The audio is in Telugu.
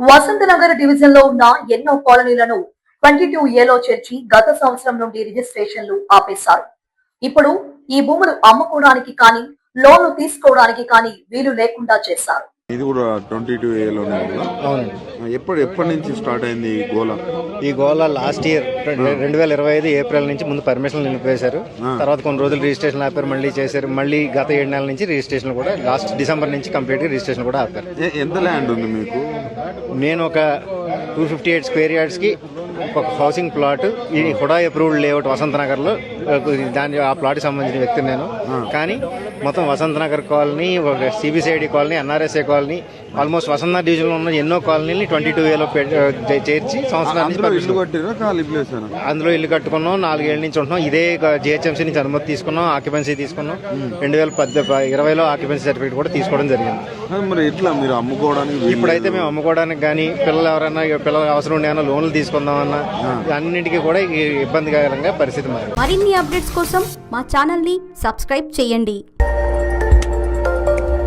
వసంతనగర్ డివిజన్ లో ఉన్న ఎన్నో కాలనీలను 22A చేర్చి గత సంవత్సరం నుండి రిజిస్ట్రేషన్లు ఆపేశారు. ఇప్పుడు ఈ భూములు అమ్ముకోవడానికి కానీ లోన్లు తీసుకోవడానికి కానీ వీలు లేకుండా చేశారు. ఇది కూడా 22A లోనే కదా? అవునండి. ఎప్పటి నుంచి స్టార్ట్ అయింది ఈ గోల లాస్ట్ ఇయర్ 2025 ఏప్రిల్ నుంచి ముందు పర్మిషన్లు నిలిపేశారు. తర్వాత కొన్ని రోజులు రిజిస్ట్రేషన్ ఆపారు, మళ్ళీ చేశారు. మళ్ళీ గత 7 నెలల నుంచి రిజిస్ట్రేషన్ కూడా లాస్ట్ డిసెంబర్ నుంచి కంప్లీట్ గా రిజిస్ట్రేషన్ కూడా ఆపారు. ఎంత ల్యాండ్ ఉంది మీకు? నేను ఒక 258 స్క్వేర్ యార్డ్స్ కి ఒక హౌసింగ్ ప్లాట్ ఈ HUDA approved layout Vasanth Nagar లో ఆ ప్లాట్ కి సంబంధించిన వ్యక్తి నేను. కానీ మొత్తం వసంత నగర్ కాలనీ, ఒక CBCID colony, NRSA colony, almost Vasanth division లో ఉన్న ఎన్నో కాలనీని 22A లో చేర్చి అందులో ఇల్లు కట్టుకున్నాం. 4 ఏళ్ల నుంచి ఉంటున్నాం. ఇదే జిహెచ్ఎంసీ నుంచి అనుమతి తీసుకున్నాం, ఆక్యుపెన్సీ తీసుకున్నాం. 2020లో ఆక్యుపెన్సీ సర్టిఫికేట్ కూడా తీసుకోవడం జరిగింది. మరి ఇట్లా మీరు అమ్ముకోవడానికి ఇప్పుడైతే మేము అమ్ముకోవడానికి కానీ పిల్లలు ఎవరైనా పిల్లల అవసరం ఉండే లోన్లు తీసుకుందామన్నా అన్నింటికి కూడా ఇబ్బందికరంగా పరిస్థితి. మరిన్ని అప్డేట్స్ కోసం మా ఛానల్ ని సబ్స్క్రైబ్ చేయండి.